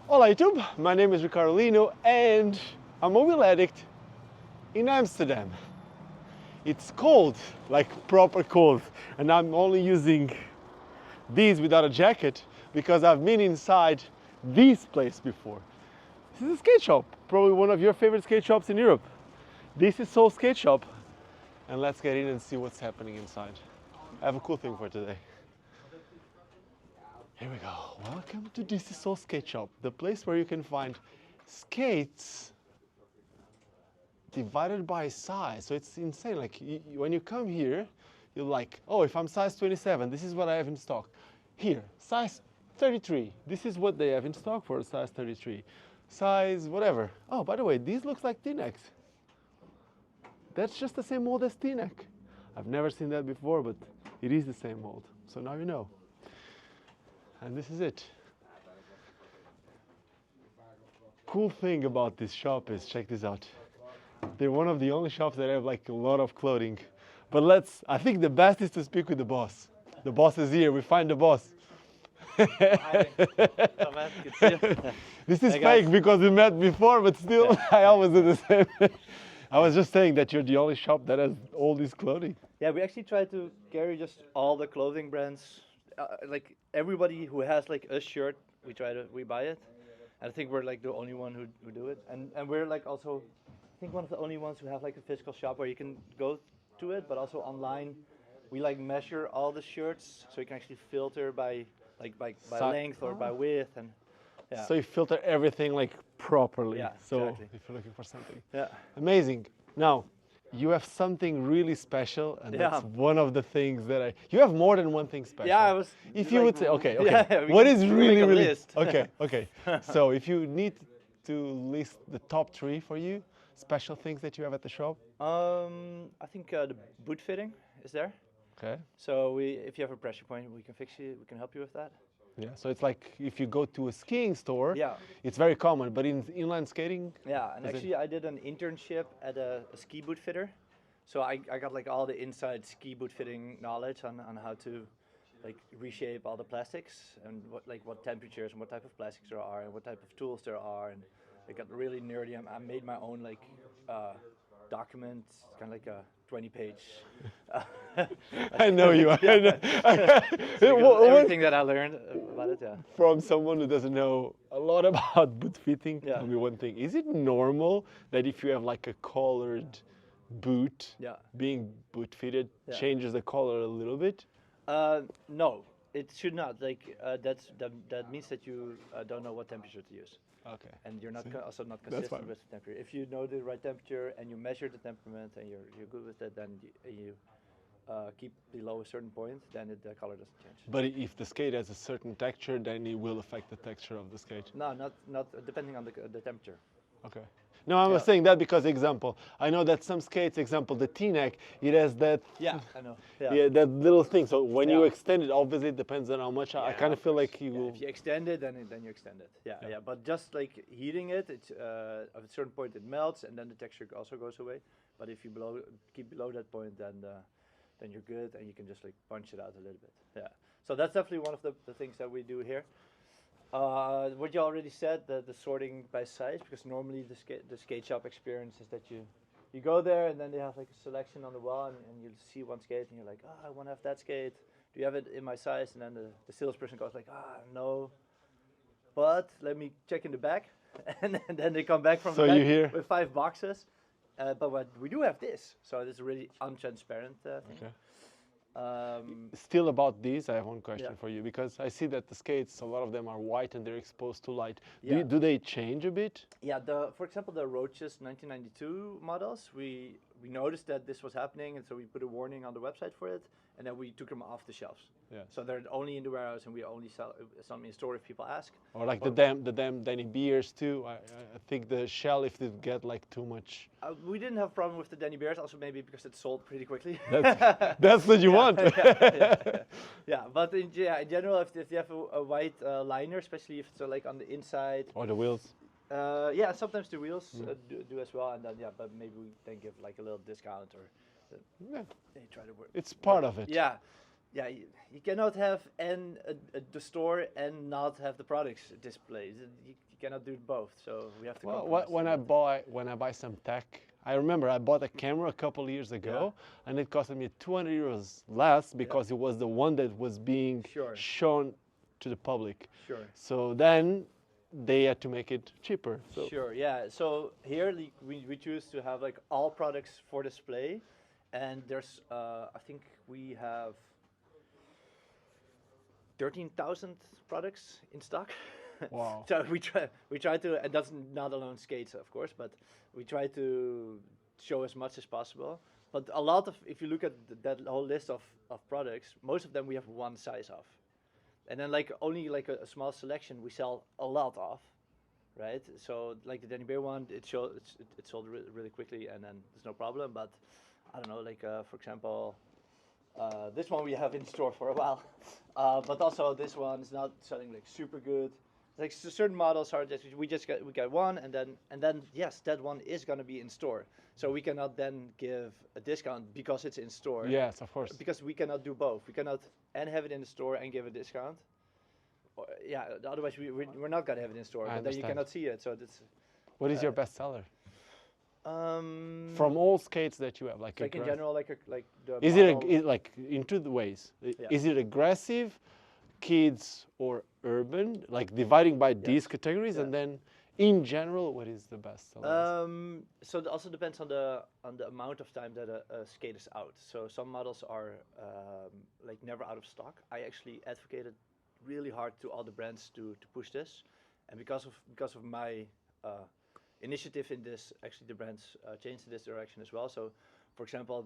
Hola YouTube, my name is Ricardo Lino and I'm a wheel addict in Amsterdam. It's cold, like proper cold, and I'm only using these without a jacket because I've been inside this place before. This is a skate shop, probably one of your favorite skate shops in Europe. This is Soul Skate Shop, and let's get in and see what's happening inside. I have a cool thing for today. Here we go. Welcome to This is Soul Skate Shop, the place where you can find skates divided by size. So it's insane. Like when you come here, you're like, oh, if I'm size 27, this is what I have in stock. Here, size 33. This is what they have in stock for a size 33. Size whatever. Oh, by the way, these looks like T-necks. That's just the same mold as T-neck. I've never seen that before, but it is the same mold. So now you know. And this is it. Cool thing about this shop is, check this out. They're one of the only shops that have like a lot of clothing. But I think the best is to speak with the boss. The boss is here, we find the boss. Hi. Oh, man, good to see you. This is Hey, fake guys. because we met before, but still, I always do the same. I was just saying that you're the only shop that has all this clothing. Yeah, we actually try to carry just all the clothing brands. Like everybody who has like a shirt, we buy it. And I think we're like the only one who do it. And we're like also, I think one of the only ones who have like a physical shop where you can go to it, but also online. We like measure all the shirts so you can actually filter by length or by width and yeah. So you filter everything like properly. Yeah, So exactly. if you're looking for something. Yeah. Amazing. Now, you have something really special, and Yeah. that's one of the things that you have more than one thing special. Yeah, I was. If you like, would say, okay. Yeah, we What can is make really, a really, list. okay. So if you need to list the top 3 for you, special things that you have at the shop. I think the boot fitting is there. Okay. So if you have a pressure point, we can fix you. We can help you with that. Yeah. So it's like if you go to a skiing store, Yeah. it's very common, but in inline skating, Yeah, and Is it- actually I did an internship at a ski boot fitter, so I got like all the inside ski boot fitting knowledge on how to like reshape all the plastics and what temperatures and what type of plastics there are and what type of tools there are, and it got really nerdy. I made my own like document, kind of like a 20-page. I know you. I know. Everything that I learned about it, yeah. From someone who doesn't know a lot about boot fitting, Yeah. tell me one thing. Is it normal that if you have like a collared boot, Yeah. being boot fitted Yeah. changes the color a little bit? No, it should not. Like that means that you don't know what temperature to use, Okay. and you're not See? also not That's consistent fine. with the temperature. If you know the right temperature and you measure the temperament and you're good with it, then you keep below a certain point, then the color doesn't change. But if the skate has a certain texture, then it will affect the texture of the skate. No, not depending on the temperature. Okay. No, I was Yeah. saying that because, example, I know that some skates, example, the T-neck, it has that Yeah, I know. Yeah. yeah, that little thing. So when you Yeah. extend it, obviously it depends on how much. I kind of feel like you Yeah, will. if you extend it, then you extend it. Yeah, Yeah. yeah. But just like heating it, it's at a certain point it melts, and then the texture also goes away. But if you keep below that point, then you're good, and you can just like punch it out a little bit. Yeah. So that's definitely one of the things that we do here. What you already said, the sorting by size, because normally the skate shop experience is that you go there and then they have like a selection on the wall, and you see one skate and you're like, I want to have that skate. Do you have it in my size? And then the salesperson goes like, no, but let me check in the back. And then they come back from So the back you hear- with 5 boxes. But we do have this, so it's a really untransparent thing. Okay. Still About these, I have one question Yeah. for you because I see that the skates, a lot of them are white and they're exposed to light. Yeah. Do they change a bit? Yeah, for example, the Roaches 1992 models, we noticed that this was happening, and so we put a warning on the website for it, and then we took them off the shelves. Yeah. So they're only in the warehouse, and we only sell some in store if people ask. Or like the damn Danny beers too. I think the shell, if they get like too much, We didn't have a problem with the Danny Bears, also maybe because it sold pretty quickly. that's what you want. Yeah, but in general, if you have a white liner, especially if it's like on the inside, Or the wheels. yeah, sometimes the wheels do as well, and then but maybe we then give like a little discount or Yeah, they try to work. it's part of it. Yeah, yeah, you cannot have the store and not have the products displayed. You cannot do both. So we have to. Well, compromise when I buy some tech, I remember I bought a camera a couple years ago, and it cost me 200 euros less because it was the one that was being Sure. shown to the public. Sure. So then they had to make it cheaper. So Sure, yeah. So here we choose to have like all products for display, and there's I think we have 13,000 products in stock. Wow. So we try to, and that's not alone skates, of course, but we try to show as much as possible. But a lot of, if you look at that whole list of products, most of them we have one size of. And then like only like a small selection we sell a lot of, right? So like the Danny Bear one, it sold really quickly, and then there's no problem. But I don't know, like for example, this one we have in store for a while, but also this one is not selling like super good. Like certain models are just we got one, and then yes, that one is gonna be in store. So we cannot then give a discount because it's in store. yes, of course. Because we cannot do both. We cannot and have it in the store and give a discount. Or, yeah, otherwise we're not gonna have it in store. But then you cannot see it. So that's. What is your best seller? From all skates that you have, like in general, like the. Is model, it like in two ways? Is it aggressive, kids, or urban? Like dividing by these categories, and then in general, what is the best seller? So it also depends on the amount of time that a skate is out. So some models are like never out of stock. I actually advocated really hard to all the brands to push this, and because of my initiative in this, actually the brands changed in this direction as well. So, for example,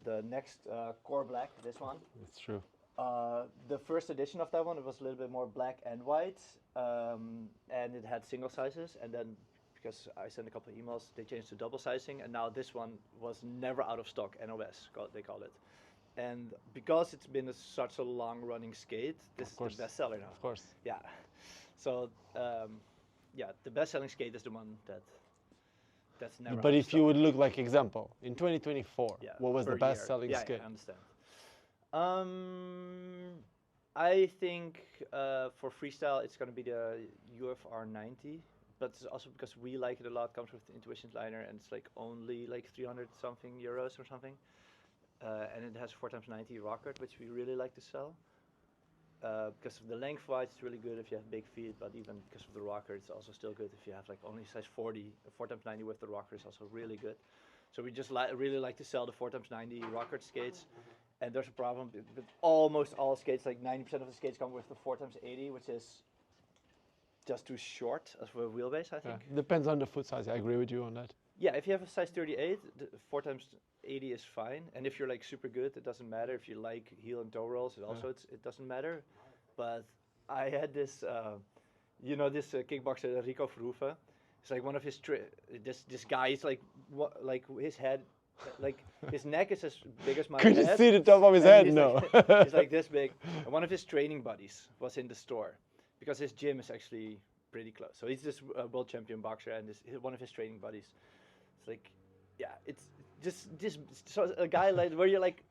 the next Core Black, this one. It's true. The first edition of that one, it was a little bit more black and white, and it had single sizes. And then, because I sent a couple of emails, they changed to double sizing, and now this one was never out of stock. NOS, they call it. And because it's been such a long-running skate, this is the best seller now. Of course. Yeah. So. Yeah, the best-selling skate is the one that's never. But if you would look like example in 2024, what was the best-selling skate? Yeah, I understand. I think for freestyle it's going to be the UFR 90, but it's also because we like it a lot. Comes with the Intuition liner, and it's like only like 300 something euros or something, and it has 4x90 rocket, which we really like to sell. Because of the length-wise, it's really good if you have big feet, but even because of the rocker, it's also still good if you have like only size 40. 4x90 with the rocker is also really good. So we just really like to sell the 4x90 rocker skates. And there's a problem with almost all skates, like 90% of the skates come with the 4x80, which is just too short as for a wheelbase, I think. Yeah. Depends on the foot size. I agree with you on that. Yeah, if you have a size 38, the 4x80 is fine. And if you're like super good, it doesn't matter. If you like heel and toe rolls, it doesn't matter. But I had this, this kickboxer Rico Verhoeven. It's like one of his this guy is like his head, like his neck is as big as my head. Could you see the top of his head? No. He's like this big. And one of his training buddies was in the store because his gym is actually pretty close. So he's this world champion boxer, and one of his training buddies. It's like, yeah, it's just so a guy like where you're like,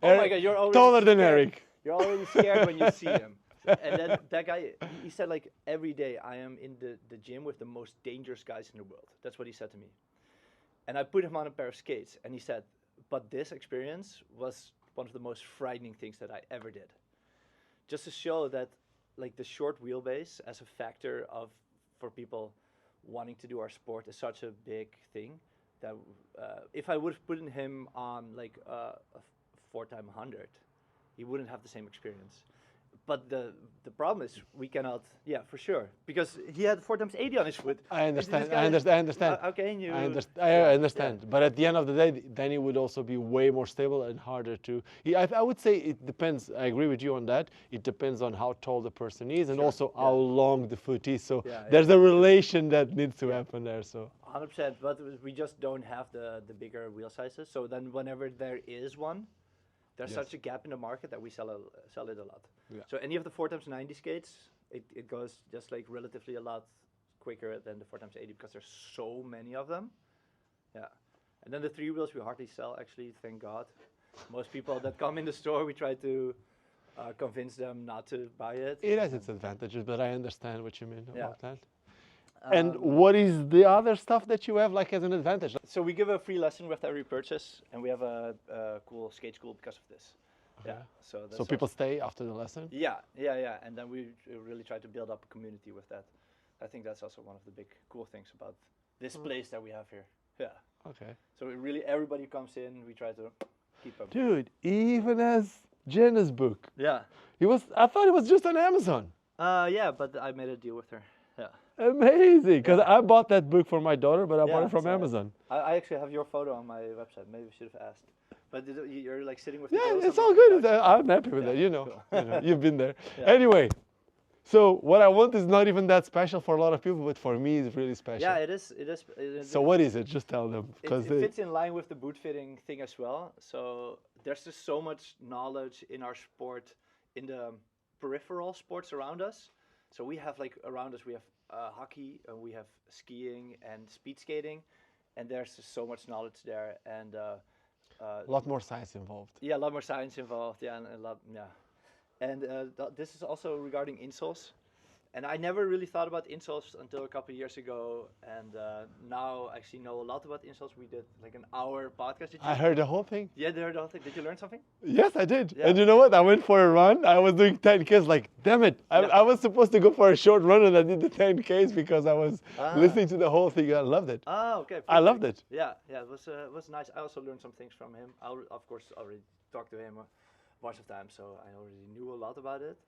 oh my god, you're already taller than scared. Eric. You're already scared when you see him. And then that guy, he said like every day I am in the gym with the most dangerous guys in the world. That's what he said to me. And I put him on a pair of skates, and he said, but this experience was one of the most frightening things that I ever did. Just to show that like the short wheelbase as a factor for people wanting to do our sport is such a big thing that if I would have put him on like a 4x100, he wouldn't have the same experience. But the problem is we cannot, for sure, because he had 4x80 on his foot. I understand. I understand. Okay, you. I understand. But at the end of the day, then it would also be way more stable and harder to. I would say it depends. I agree with you on that. It depends on how tall the person is and also how long the foot is. So there's a relation that needs to happen there. So. 100%. But we just don't have the bigger wheel sizes. So then whenever there is one, there's such a gap in the market that we sell it a lot. Yeah. So any of the 4x90 skates, it goes just like relatively a lot quicker than the 4x80 because there's so many of them. Yeah. And then the 3 wheels we hardly sell actually, thank God. most people that come in the store, we try to convince them not to buy it. It has its advantages, but I understand what you mean about that. And Um, what is the other stuff that you have like as an advantage? So we give a free lesson with every purchase, and we have a cool skate school because of this. Okay. Yeah. So that's So people stay after the lesson? yeah, and then we really try to build up a community with that. I think that's also one of the big cool things about this place that we have here. Yeah. Okay. So really, everybody comes in. We try to keep them. Dude, even as Jenna's book, Yeah. I thought it was just on Amazon. Yeah, but I made a deal with her. Yeah. Amazing, because I bought that book for my daughter, but I bought it from so Amazon. I actually have your photo on my website. Maybe we should have asked. But you're like sitting with the Yeah, girls it's on all the good. couch? I'm happy with Yeah, that. You know, cool. you've been there. Yeah. Anyway, so what I want is not even that special for a lot of people, but for me, it's really special. Yeah, it is. It is. So what is it? Just tell them. It fits in line with the boot fitting thing as well. So there's just so much knowledge in our sport, in the peripheral sports around us. So we have like around us, we have hockey, and we have skiing and speed skating, and there's just so much knowledge there, and a lot more science involved. yeah, a lot more science involved. Yeah, and a lot, yeah, and this is also regarding insoles. And I never really thought about insoles until a couple of years ago, and now I actually know a lot about insoles. We did like an hour podcast. I heard the whole thing. Yeah, you heard the whole thing. Did you learn something? Yes, I did. Yeah. And you know what? I went for a run. I was doing 10Ks. Like, damn it. I was supposed to go for a short run, and I did the 10Ks because I was listening to the whole thing. I loved it. Oh, okay. I loved it. Yeah, it was nice. I also learned some things from him. I of course already talked to him a bunch of times, so I already knew a lot about it.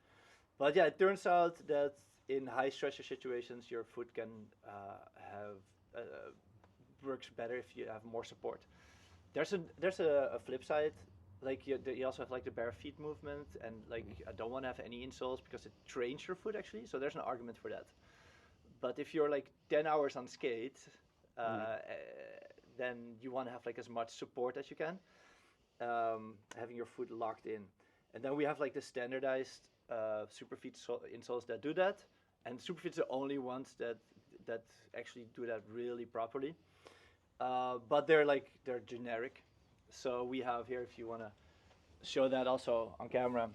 But yeah, it turns out that in high stressor situations, your foot can have works better if you have more support. There's a flip side. Like you also have like the bare feet movement, and like I don't want to have any insoles because it trains your foot actually. So there's an argument for that. But if you're like 10 hours on skate, then you want to have like as much support as you can, having your foot locked in. And then we have like the standardized Superfeet insoles that do that, and Superfeet's the only ones that actually do that really properly. But they're generic. So we have here, if you want to show that also on camera,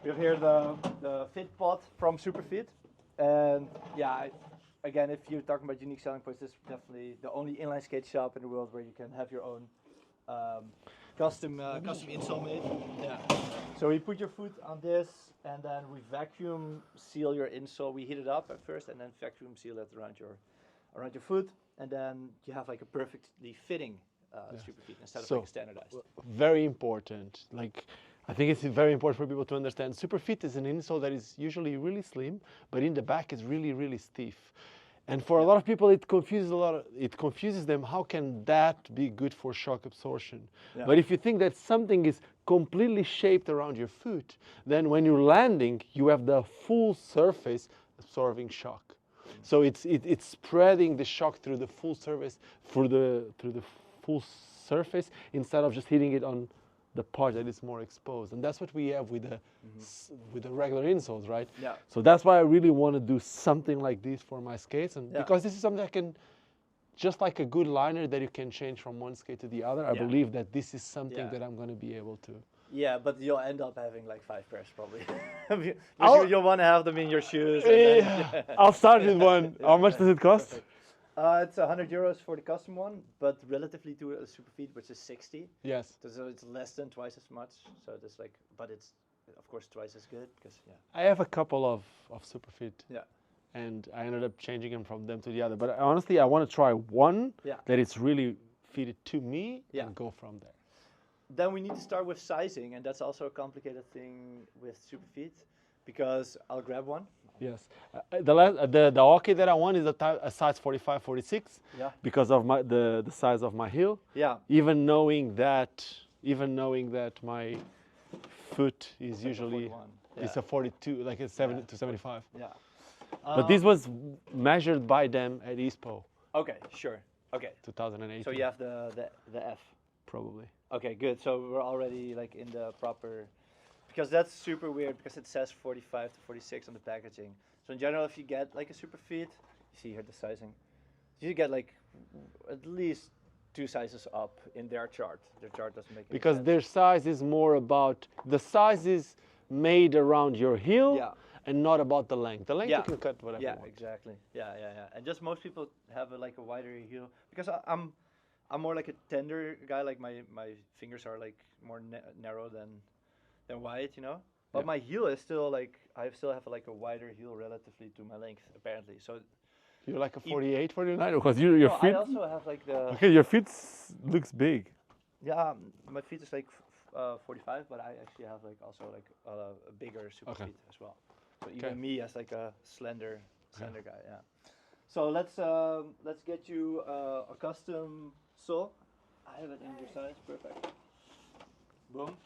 we have here the Fit Pod from Superfeet. And yeah, again, if you're talking about unique selling points, this is definitely the only inline skate shop in the world where you can have your own custom insole made. Yeah. So we put your foot on this, and then we vacuum seal your insole. We heat it up at first, and then vacuum seal it around your foot, and then you have like a perfectly fitting Superfeet instead of like standardized. Very important. Like, I think it's very important for people to understand. Superfeet is an insole that is usually really slim, but in the back is really, really stiff. And for a lot of people, it confuses them. How can that be good for shock absorption? Yeah. But if you think that something is completely shaped around your foot, then when you're landing, you have the full surface absorbing shock. So it's spreading the shock through the full surface, through the full surface, instead of just hitting it on the part that is more exposed. And that's what we have with the regular insoles, right? Yeah. So that's why I really want to do something like this for my skates, and because this is something I can, just like a good liner that you can change from one skate to the other, I believe that this is something that I'm going to be able to. Yeah, but you'll end up having like 5 pairs probably. You'll want to have them in your shoes. And then, I'll start with one. How much does it cost? Perfect. It's 100 euros for the custom one, but relatively to a Superfeet, which is 60. Yes. So it's less than twice as much. So it's like, but it's of course twice as good because I have a couple of Superfeet. Yeah. And I ended up changing them from them to the other. But honestly, I want to try one that is really fitted to me and go from there. Then we need to start with sizing, and that's also a complicated thing with Superfeet, because I'll grab one. Yes, the hockey that I want is a size 45, 46. Yeah. Because of the size of my heel. Yeah. Even knowing that my foot is like usually it's a 42, like it's 70 to 75. Yeah. But this was measured by them at ISPO. Okay, sure. Okay. 2018. So you have the F. Probably. Okay, good. So we're already like in the proper. Because that's super weird, because it says 45 to 46 on the packaging. So in general, if you get like a Superfeet, you see here the sizing, you get like at least 2 sizes up in their chart. Their chart doesn't make any Because sense. their size is more about the size is made around your heel Yeah. and not about the length. The length Yeah. you can cut whatever Yeah, you want. exactly. Yeah. And just most people have like a wider heel because I'm more like a tender guy. Like my fingers are like more narrow than wide, you know. But Yeah. my heel is still like I still have like a wider heel relatively to my length apparently. So You're like a 48, 49, because your no, I feet. also have like the Okay, your feet looks big. yeah. My feet is like 45, but I actually have like also like a bigger super Okay. feet as well. So Okay. even me as like a slender guy, yeah. So let's get you a custom sole. I have it in your size, perfect. Boom.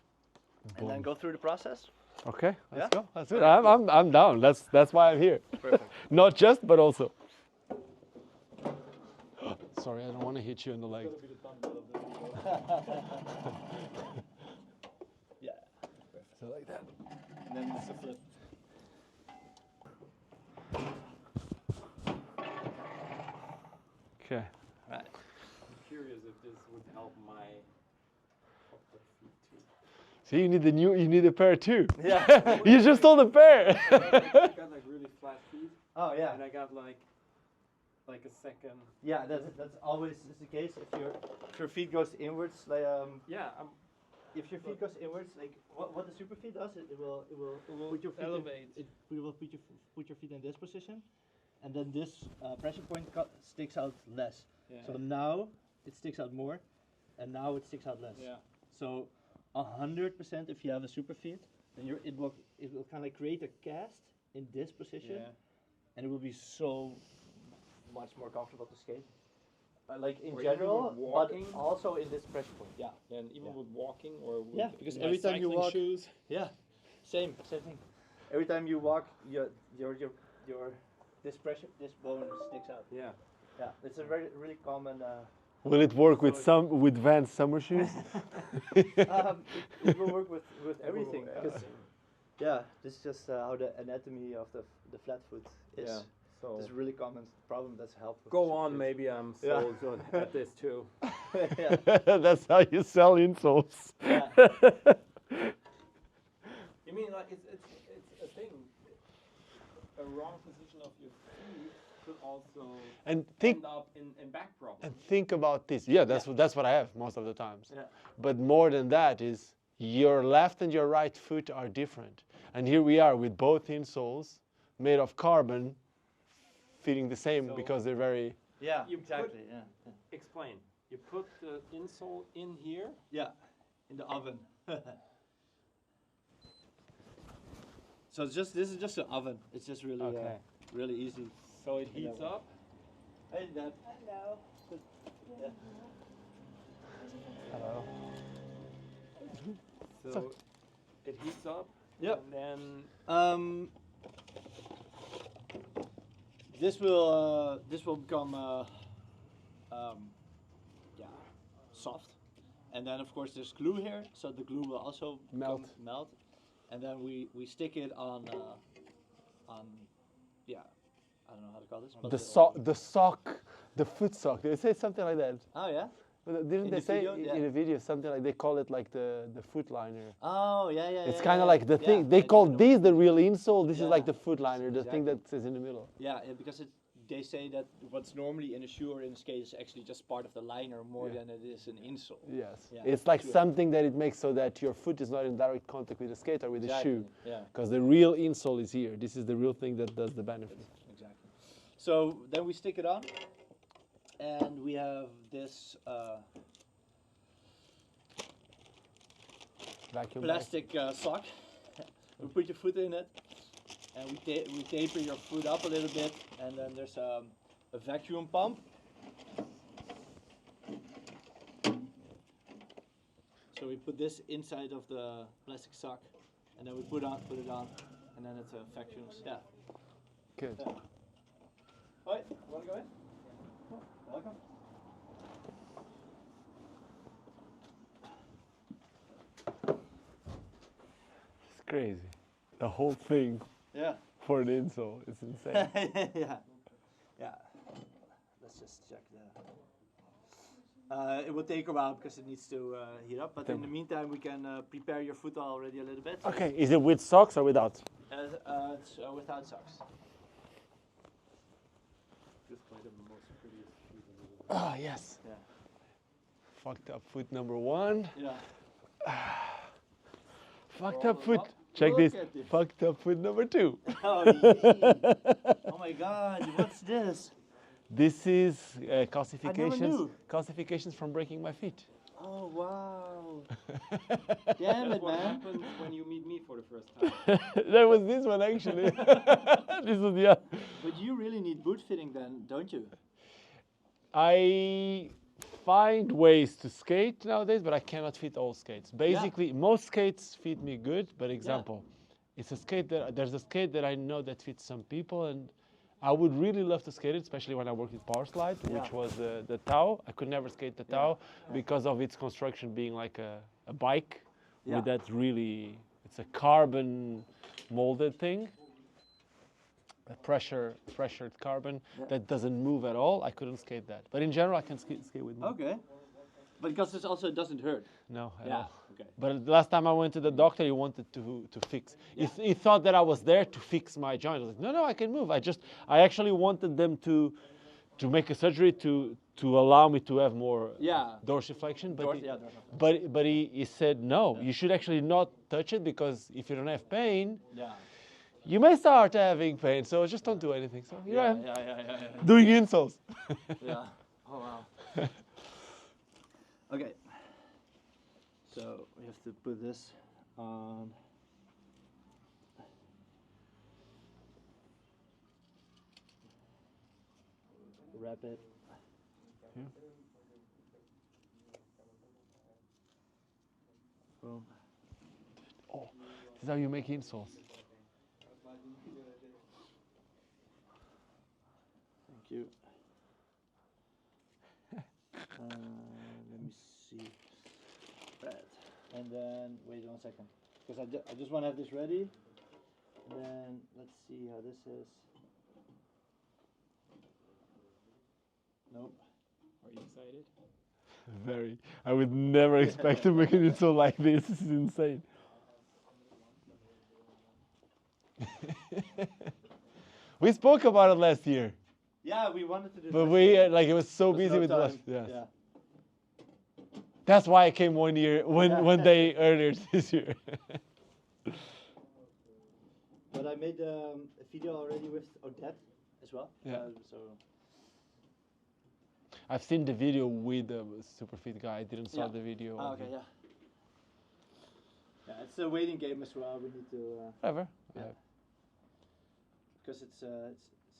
And then go through the process. Okay, let's Yeah? go. That's it. I'm down. That's why I'm here. Perfect. Not just, but also. Sorry, I don't want to hit you in the leg. Yeah. So like that. And then it's a flip. Okay. Right. I'm curious if this would help my upper feet too. See, you need a pair too. Yeah. You just sold a pair. I got like really flat feet, Oh yeah. and I got like a second. Yeah, that's always is the case. If your feet goes inwards, like Yeah, if your feet goes inwards, like what the super feet does, it will put your feet elevate. it will put your feet in this position, and then this pressure point sticks out less. Yeah. So now it sticks out more, and now it sticks out less. Yeah. So 100% if you have a super feet, then it will kind of like create a cast in this position, Yeah. and it will be so much more comfortable to skate. Like in Or even general, with but walking? also in this pressure point. Yeah. And even Yeah. with walking or with Yeah, because my every time you cycling walk- shoes. Yeah, same thing. Every time you walk, your this bone sticks out. Yeah. Yeah, it's a really common. Will it work with So with Vans summer shoes? It will work with everything. Yeah. 'Cause, yeah, this is just how the anatomy of the flat foot is. Yeah. So It's a really common problem that's helped. with go super on, feet. maybe I'm Yeah. so good at this too. Yeah. That's how you sell insoles. Yeah. You mean like it's a thing. A wrong position of your feet could also And think end up in back problems. and think about this. Yeah, that's what I have most of the times. Yeah. But more than that is your left and your right foot are different. And here we are with both insoles made of carbon fitting the same So- because they're very Yeah. You Exactly. Yeah. Explain. You put the insole in here. Yeah, in the oven. So it's just this is just an oven. It's just really Okay. really easy. So it heats that one. up. Hey, Dad. Hello. Yeah. hello. So it heats up. Yep. And then This will become yeah, soft, and then of course there's glue here, so the glue will also melt, and then we stick it on yeah, I don't know how to call this. but The foot sock. They say something like that. Oh yeah. But didn't In they the say video? in Yeah. a video something like they call it like the foot liner? Oh yeah. It's yeah, kind of yeah. like the Yeah, thing they I call know. these the real insole. This is like Yeah. the foot liner, the thing Exactly. that sits in the middle. Yeah, because they say that what's normally in a shoe or in a skate is actually just part of the liner more Yeah. than it is an insole. Yes, Yeah, it's like sure. something that it makes so that your foot is not in direct contact with the skate or with the shoe. Yeah, Because the real insole is here. This is the real thing that does the benefit. exactly. So then we stick it on, and we have this Vacuum bag. plastic sock. We put your foot in it, and we taper your foot up a little bit, and then there's a vacuum pump. So we put this inside of the plastic sock, and then we put it on, and then it's a vacuum. Yeah. Good. Yeah. Hi, wanna go in? Oh, welcome. It's crazy. The whole thing Yeah. for an insole. It's insane. Yeah. Yeah. Let's just check the. It will take a while because it needs to heat up. But in Then- the meantime, we can prepare your foot already a little bit. Okay, is it with socks or without? It's without socks. This is like the most prettiest shoes in the world. Ah, yes. Yeah. Fucked up foot number 1. Yeah. Fucked Oh, up foot. look- Check look this. at this. Fucked up foot number 2. Oh, yay. Oh my God! What's this? This is calcifications. knew. Calcifications from breaking my feet. Oh wow! Damn it, What man! happens when you meet me for the first time? That was this one actually. This was the other. But you really need boot fitting then, don't you? I find ways to skate nowadays, but I cannot fit all skates. Basically, most skates fit me good. But example, it's a skate that there's a skate that I know that fits some people, and I would really love to skate it, especially when I worked with Power Slide, which was the Tau. I could never skate the Tau because of its construction being like a bike with that really, it's a carbon molded thing. A pressured carbon that doesn't move at all. I couldn't skate that. But in general, I can skate with me. Okay. But because this also doesn't hurt. No, at Yeah. all. Okay. But the last time I went to the doctor, he wanted to fix. He thought that I was there to fix my joint. I was like, no, I can move. I actually wanted them to make a surgery to allow me to have more dorsiflexion. But but he said no. You should actually not touch it because if you don't have pain, you may start having pain. So just don't do anything. So here I am doing insoles. Yeah. Oh wow. Okay. So we have to put this on. Wrap it. Boom. Oh, this is how you make insoles. Thank you. Let me see. Right. And then, wait 1 second. Because I just want to have this ready. And then, let's see how this is. Nope. Are you excited? Very. I would never expect to make an insole like this. This is insane. We spoke about it last year. Yeah, we wanted to do But this. we like it was so There's busy no with time. last. Yes. Yeah. That's why I came one day earlier this year. But I made a video already with Odette as well. Yeah. So I've seen the video with the super fit guy. I didn't saw the video. of okay, him. yeah. Yeah, it's a waiting game as well. We need to Whatever. because it's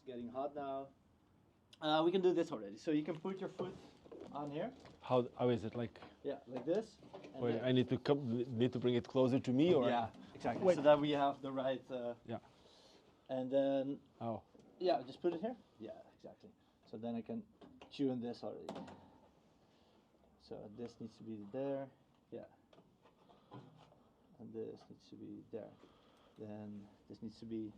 getting hot now. We can do this already. So you can put your foot on here. How is it like? Yeah, like this. And Wait, then- I need to bring it closer to me, or yeah, exactly. Wait. So that we have the right. Yeah. And then Oh, yeah, just put it here. Yeah, exactly. So then I can tune this already. So this needs to be there. Yeah. And this needs to be there. Then this needs to be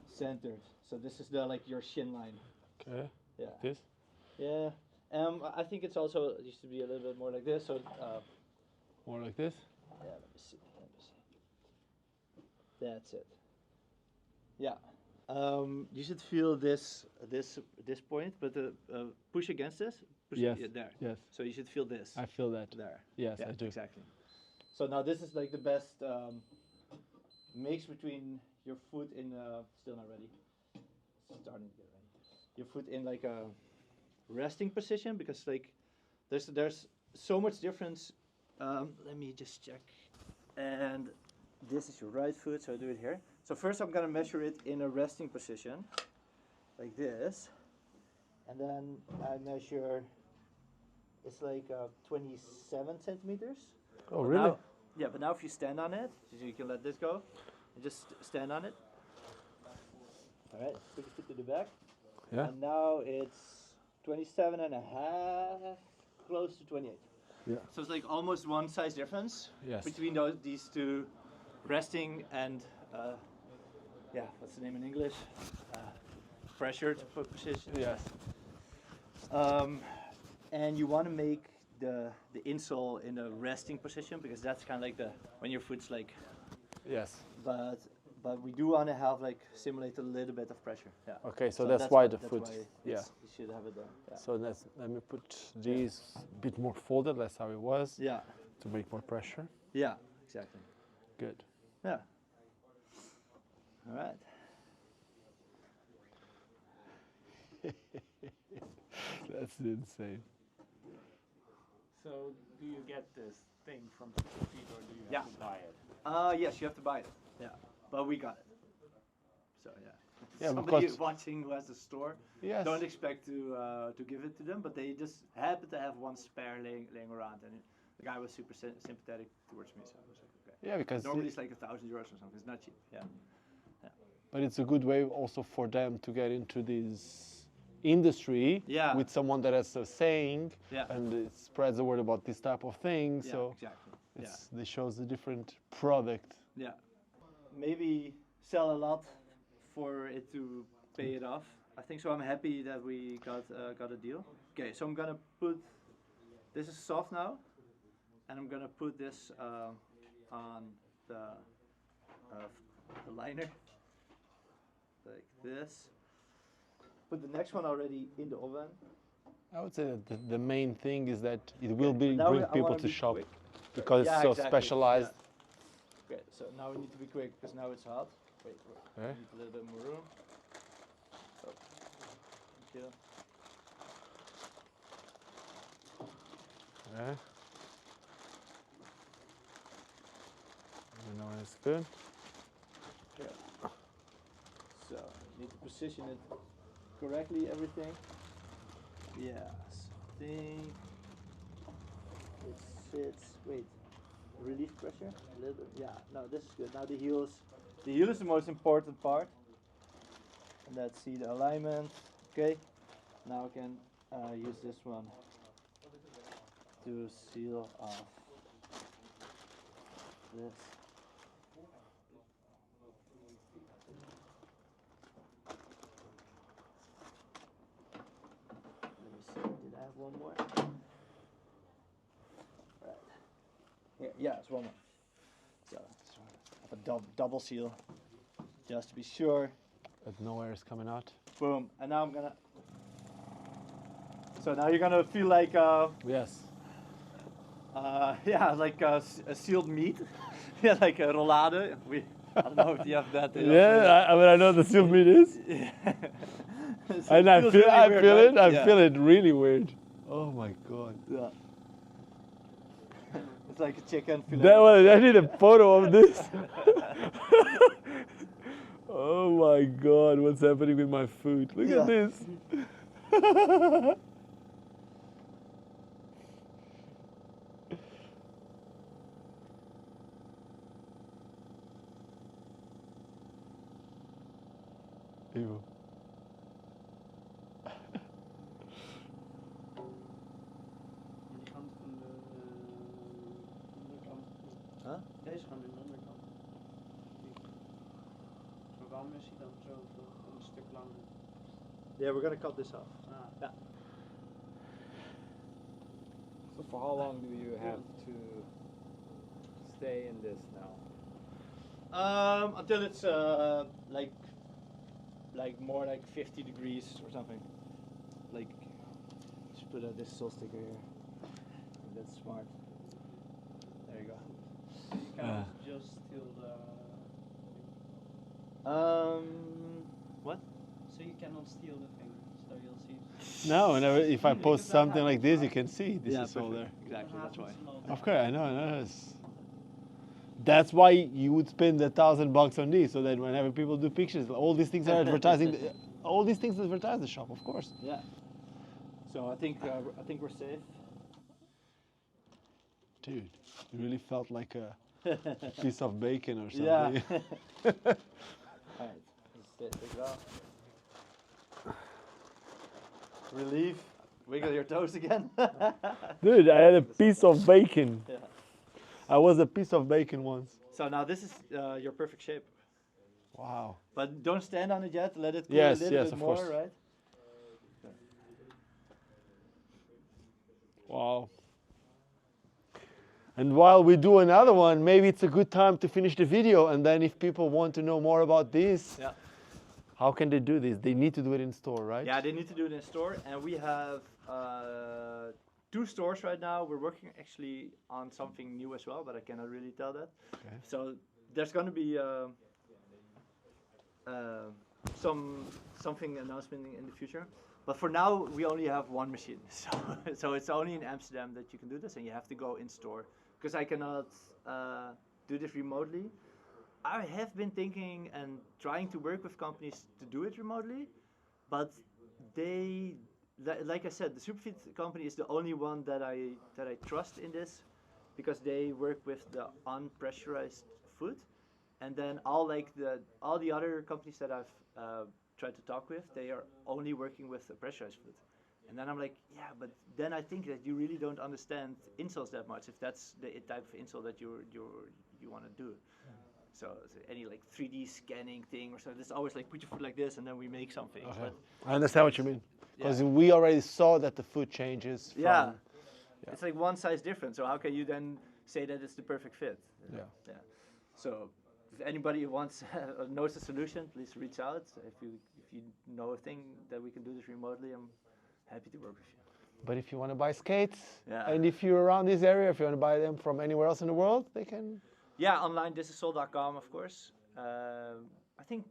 centered. So this is the like your shin line. okay. Yeah. This. Yeah. I think it's also it used to be a little bit more like this. So More like this. yeah, let me see. That's it. Yeah. You should feel this point, but push against this. Push Yes. there. Yes. So you should feel this. I feel that. There. Yes, Yeah, I do. exactly. So now this is like the best mix between your foot in still not ready. Starting to get ready. Your foot in like a resting position because like there's so much difference. Let me just check. And this is your right foot, so I do it here. So first I'm gonna measure it in a resting position, like this, and then I measure. It's like 27 centimeters. Oh, But really? now- yeah, but now if you stand on it, so you can let this go, and just stand on it. All right, put your foot to the back. Yeah. And now it's 27 and a half, close to 28. Yeah. So it's like almost one size difference Yes. between these two resting and, yeah, what's the name in English? Pressured position. Yes. And you want to make the insole in a resting position, because that's kind of like the when your foot's like. Yes. But we do want to have like simulate a little bit of pressure. Yeah. Okay, so that's why the that's foot. why Yeah. you should have it there. Yeah. So let me put these a bit more folded. That's how it was. Yeah. To make more pressure. Yeah. Exactly. Good. Yeah. All right. That's insane. So, do you get this thing from the feet or do you have to buy it? Yes, you have to buy it. Yeah. But we got it. So yeah. Yeah, Somebody because- watching who has a store. Yes. Don't expect to give it to them, but they just happen to have one spare laying around, and the guy was super sympathetic towards me, so I was like, okay. Yeah, because Normally it's like €1,000 or something. It's not cheap. Yeah. but it's a good way also for them to get into this industry Yeah. with someone that has a saying Yeah. and it spreads the word about this type of thing. Yeah, So exactly. it shows a different product. Yeah. Maybe sell a lot for it to pay it off. I think so. I'm happy that we got a deal. Okay, so I'm gonna put this is soft now, and I'm gonna put this on the liner like this. Put the next one already in the oven. I would say that the main thing is that it will bring Now I people wanna to be shop quick. because Yeah, it's so exactly, specialized. yeah. Okay, so now we need to be quick because now it's hot. Wait, we Okay. need a little bit more room. Oh, thank you. Yeah. You know it's good. Yeah. So need to position it correctly. Everything. Yes. Think it fits. Wait. Relief pressure. A little bit. Yeah. No, this is good. Now the heels. The heel is the most important part. And let's see the alignment. Okay. Now I can use this one to seal off this. Let me see. Did I have one more? Right. Here, yeah, it's one more. So I have a double seal, just to be sure. But no air is coming out. Boom. And now I'm gonna. So now you're gonna feel like Yes. yeah, like a sealed meat. Yeah, like a rollade. I don't know if you have that. Yeah, I mean I know the sealed meat is, Yeah. So and it I feels feel really I weird, feel right? it. I Yeah. feel it really weird. Oh my god. Yeah. It's like a chicken fillet. That one, I need a photo of this. Oh my god, what's happening with my food? Look Yeah. at this. Ew. Die kant van de onderkant. Huh? Deze gaan in de onderkant. Zo waarom is hij dan zo een stuk langer? Yeah, we're gonna cut this off. Ah, So for how long do you have to stay in this now? Until it's like more like 50 degrees or something. Like, just put this salt sticker here. I think that's smart. There you go. you can just steal the. What? So you cannot steal the thing. So you'll see. No, whenever if I Because post that something like happens, this, you right? can see this Yeah, is all perfect. there. Exactly, that's why. Of course, I know. That's why you would spend $1,000 on this, so that whenever people do pictures, all these things are advertising. All these things advertise the shop, of course. Yeah. So I think we're safe. Dude, it really felt like a piece of bacon or something. Yeah. Alright, let's take it off. Relief. Wiggle your toes again. Dude, I had a piece of bacon. Yeah. I was a piece of bacon once. So now this is your perfect shape. Wow. But don't stand on it yet. Let it cool Yes, a little yes, bit of more, course. right? Wow. And while we do another one, maybe it's a good time to finish the video. And then if people want to know more about this, Yeah. how can they do this? They need to do it in store, right? Yeah, they need to do it in store, and we have 2 stores right now. We're working actually on something new as well, but I cannot really tell that. Okay. So there's going to be something announcement in the future. But for now, we only have 1 machine. So it's only in Amsterdam that you can do this, and you have to go in store because I cannot do this remotely. I have been thinking and trying to work with companies to do it remotely, but they, like I said, the Superfeed company is the only one that I trust in this, because they work with the unpressurized food, and then all the other companies that I've tried to talk with, they are only working with the pressurized food. And then I'm like, yeah, but then I think that you really don't understand insoles that much if that's the type of insole that you want to do. So any like 3D scanning thing or something, it's always like put your foot like this and then we make something. Okay. But I understand what you mean. Because we already saw that the food changes from... yeah, it's like one size different. So how can you then say that it's the perfect fit? Yeah. Yeah. So if anybody wants knows the solution, please reach out. If you know a thing that we can do this remotely, I'm happy to work with you. But if you want to buy skates, Yeah. and if you're around this area, if you want to buy them from anywhere else in the world, they can... Yeah, online, thisissold.com, of course. I think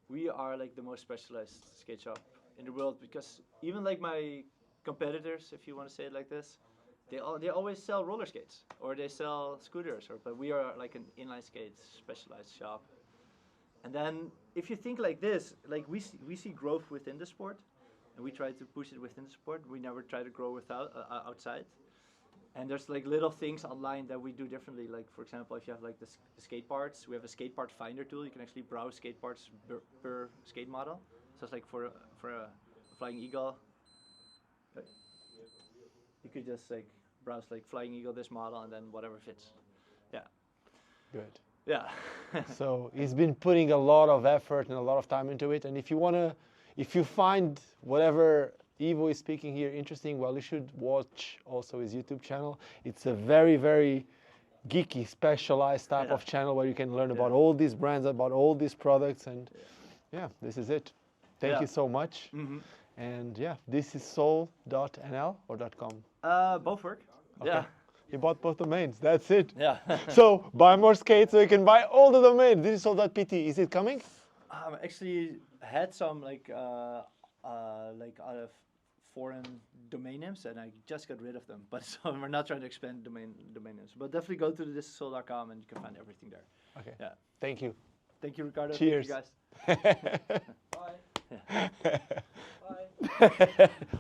we are like the most specialized skate shop in the world, because even like my competitors, if you want to say it like this, they always sell roller skates or they sell scooters, but we are like an inline skates specialized shop. And then if you think like this, like we see growth within the sport, and we try to push it within the sport. We never try to grow without outside. And there's like little things online that we do differently. Like for example, if you have like the skate parts, we have a skate part finder tool. You can actually browse skate parts per skate model. So it's like for a Flying Eagle, you could just like browse like Flying Eagle this model and then whatever fits. Yeah. Good. Yeah. So he's been putting a lot of effort and a lot of time into it. And if you find whatever Ivo is speaking here interesting, well, you should watch also his YouTube channel. It's a very, very geeky, specialized type of channel where you can learn about all these brands, about all these products, and yeah, this is it. Thank you so much. And yeah, this is soul.nl or .com. Both work. Okay. Yeah. You bought both domains. That's it. Yeah. So buy more skates so you can buy all the domains. This is soul.pt. Is it coming? Actually had some like out of foreign domain names, and I just got rid of them. But so we're not trying to expand domain names. But definitely go to thisissoul.com and you can find everything there. Okay. Yeah. Thank you. Thank you, Ricardo. Cheers. Thank you guys. Bye. Bye.